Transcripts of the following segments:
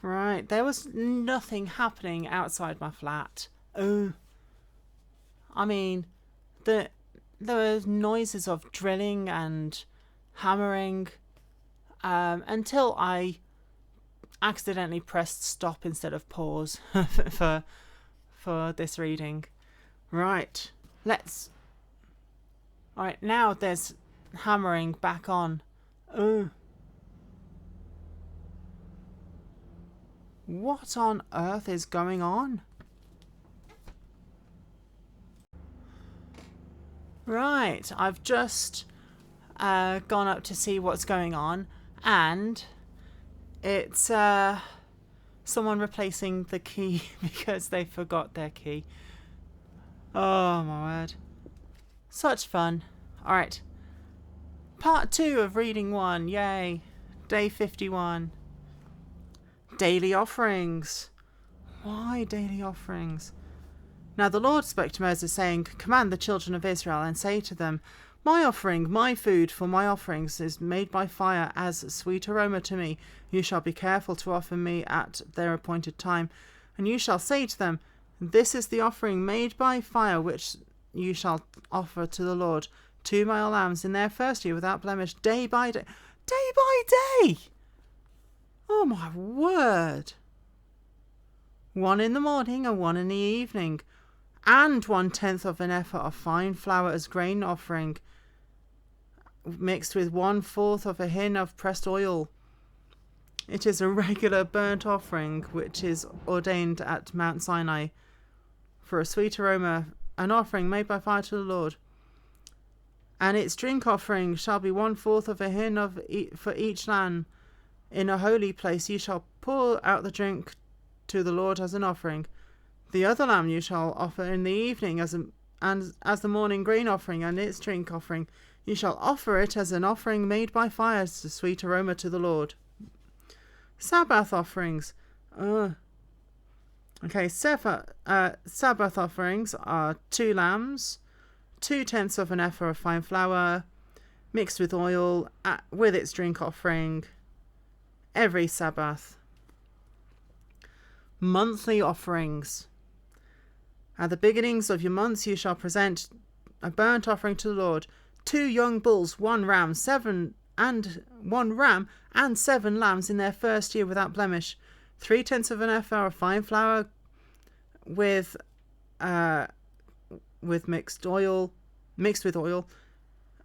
Right, there was nothing happening outside my flat. Oh, I mean, there were noises of drilling and hammering until I accidentally pressed stop instead of pause for this reading. Right, Alright, now there's hammering back on. Oh. What on earth is going on? Right, I've just gone up to see what's going on, and it's someone replacing the key because they forgot their key. Oh my word. Such fun. Alright. Part 2 of reading 1. Yay. Day 51. Daily offerings. Why daily offerings? Now the Lord spoke to Moses, saying, Command the children of Israel, and say to them, My offering, my food for my offerings, is made by fire as a sweet aroma to me. You shall be careful to offer me at their appointed time. And you shall say to them, This is the offering made by fire, which you shall offer to the Lord. 2 male lambs in their first year without blemish, day by day. Day by day! Oh my word! 1 in the morning and 1 in the evening, and 1/10 of an ephah of fine flour as grain offering, mixed with 1/4 of a hin of pressed oil. It is a regular burnt offering which is ordained at Mount Sinai for a sweet aroma, an offering made by fire to the Lord. And its drink offering shall be 1/4 of a hin for each lamb. In a holy place you shall pour out the drink to the Lord as an offering. The other lamb you shall offer in the evening as the morning grain offering, and its drink offering. You shall offer it as an offering made by fire, as a sweet aroma to the Lord. Sabbath offerings. Sabbath offerings are 2 lambs, 2/10 of an ephah of fine flour, mixed with oil, with its drink offering, every Sabbath. Monthly offerings. At the beginnings of your months you shall present a burnt offering to the Lord. 2 young bulls, 1 ram, 7 and 7 lambs in their first year without blemish. 3/10 of an ephah of fine flour with mixed with oil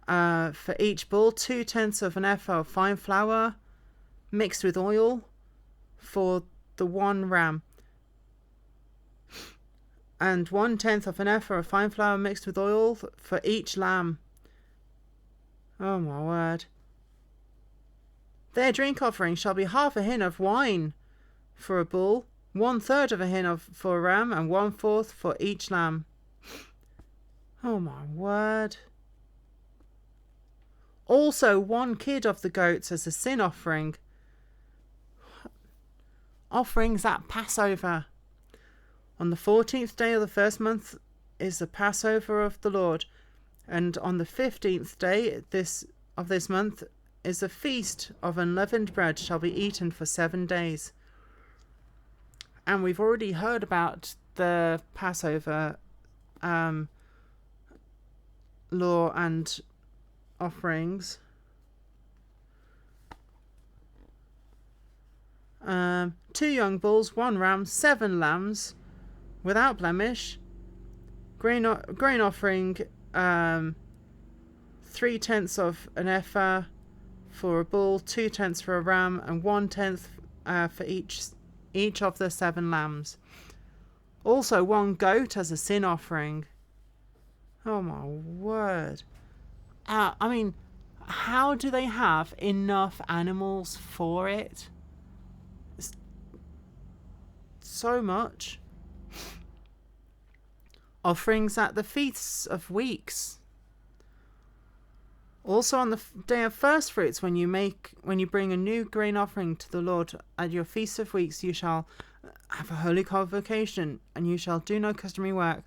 for each bull. 2/10 of an ephah of fine flour mixed with oil for the 1 ram, and 1/10 of an ephah of fine flour mixed with oil for each lamb. Oh my word. Their drink offering shall be 1/2 a hin of wine for a bull, 1/3 of a hin for a ram, and 1/4 for each lamb. Oh my word. Also 1 kid of the goats as a sin offering. Offerings at Passover. On the 14th day of the first month is the Passover of the Lord, and on the 15th day of this month is a feast of unleavened bread shall be eaten for 7 days. And we've already heard about the Passover law and offerings. 2 young bulls, 1 ram, 7 lambs without blemish. Grain offering, 3/10 of an ephah for a bull, 2/10 for a ram, and 1/10 for each of the 7 lambs. Also 1 goat as a sin offering. Oh my word. I mean, how do they have enough animals for it? So much. Offerings at the feasts of weeks. Also on the day of first fruits, when you bring a new grain offering to the Lord at your feast of weeks, you shall have a holy convocation, and you shall do no customary work.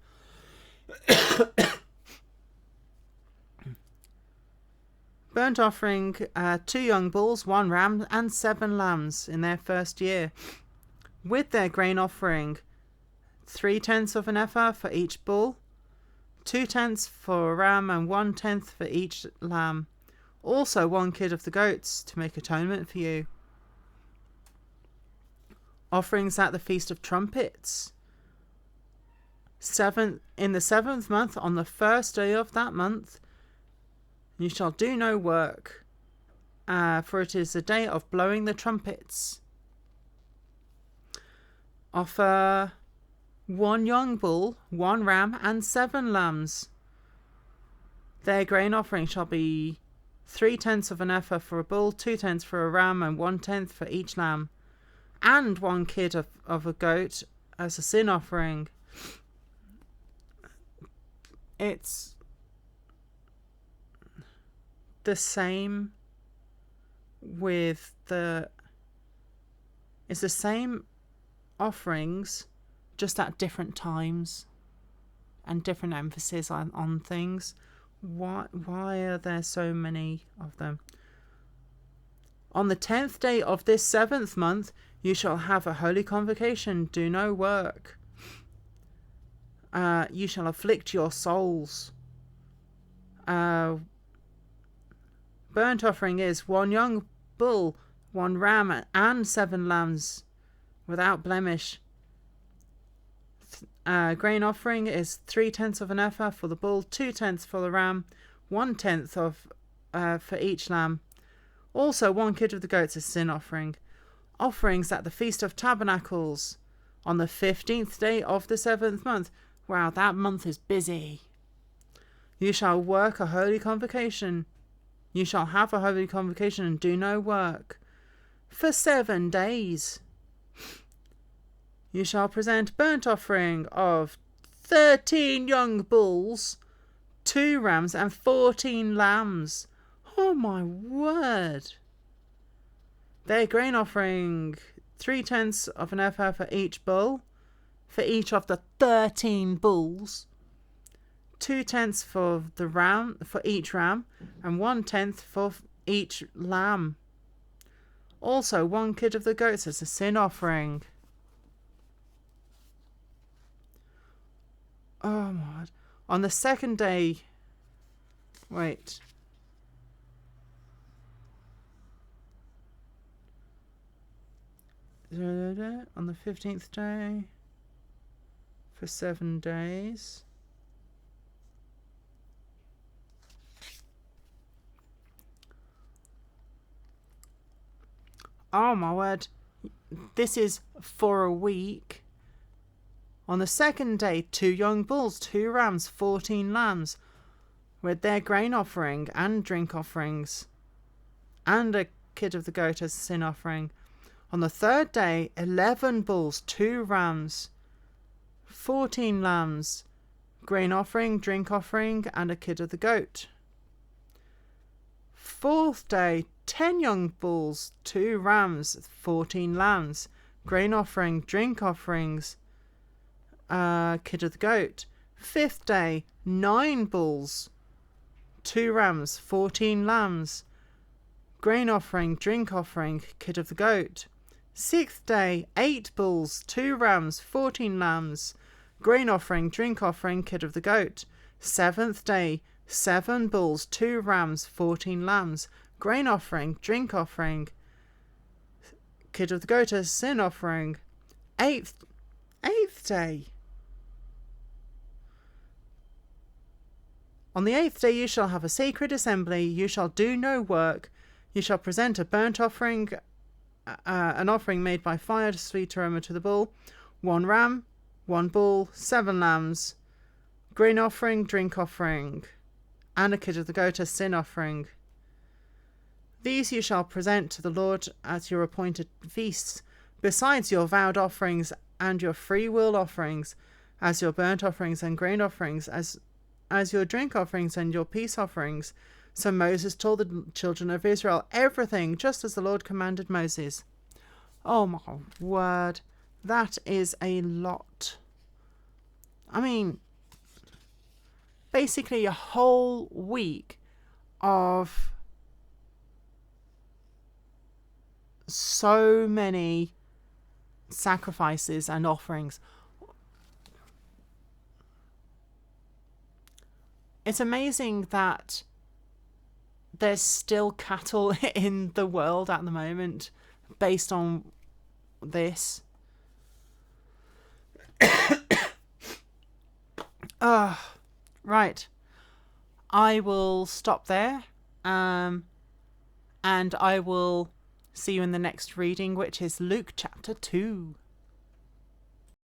Burnt offering, 2 young bulls, 1 ram, and 7 lambs in their first year with their grain offering, 3/10 of an ephah for each bull, 2/10 for a ram, and 1/10 for each lamb. Also 1 kid of the goats to make atonement for you. Offerings at the Feast of Trumpets. In the 7th month, on the 1st day of that month, you shall do no work, for it is the day of blowing the trumpets. Offer 1 young bull, 1 ram, and 7 lambs. Their grain offering shall be 3/10 of an ephah for a bull, 2/10 for a ram, and 1/10 for each lamb, and 1 kid of a goat as a sin offering. It's the same with it's the same offerings, just at different times and different emphasis on things. Why are there so many of them? On the 10th day of this 7th month, you shall have a holy convocation. Do no work. You shall afflict your souls. Burnt offering is 1 young bull, 1 ram, and 7 lambs without blemish. Grain offering is 3/10 of an ephah for the bull, 2/10 for the ram, 1/10 for each lamb. Also 1 kid of the goats as sin offering. Offerings at the Feast of Tabernacles on the 15th day of the 7th month. Wow, that month is busy. You shall work a holy convocation. You shall have a holy convocation and do no work for 7 days. You shall present burnt offering of 13 young bulls, 2 rams, and 14 lambs. Oh my word. Their grain offering, 3/10 of an ephah for each bull, for each of the 13 bulls, 2/10 for each ram, and 1/10 for each lamb. Also 1 kid of the goats as a sin offering. Oh my God. On the 2nd day, on the 15th day, for 7 days. Oh my word. This is for a week. On the 2nd day, 2 young bulls, 2 rams, 14 lambs, with their grain offering and drink offerings, and a kid of the goat as a sin offering. On the 3rd day, 11 bulls, 2 rams, 14 lambs, grain offering, drink offering, and a kid of the goat. 4th day, 10 young bulls, 2 rams, 14 lambs, grain offering, drink offerings, kid of the goat. 5th day, 9 bulls, 2 rams, 14 lambs, grain offering, drink offering, kid of the goat. 6th day, 8 bulls, 2 rams, 14 lambs, grain offering, drink offering, kid of the goat. 7th day, 7 bulls, 2 rams, 14 lambs, grain offering, drink offering, kid of the goat as sin offering. 8th day. On the 8th day you shall have a sacred assembly. You shall do no work. You shall present a burnt offering, an offering made by fire, to sweet aroma to the bull, 1 ram, 1 bull, 7 lambs, grain offering, drink offering, and a kid of the goat as sin offering. These you shall present to the Lord at your appointed feasts, besides your vowed offerings and your free will offerings, as your burnt offerings and grain offerings, as your drink offerings and your peace offerings. So Moses told the children of Israel everything, just as the Lord commanded Moses. Oh my word, that is a lot. I mean, basically a whole week of so many sacrifices and offerings. It's amazing that there's still cattle in the world at the moment based on this. Right. I will stop there. And I will see you in the next reading, which is Luke chapter 2.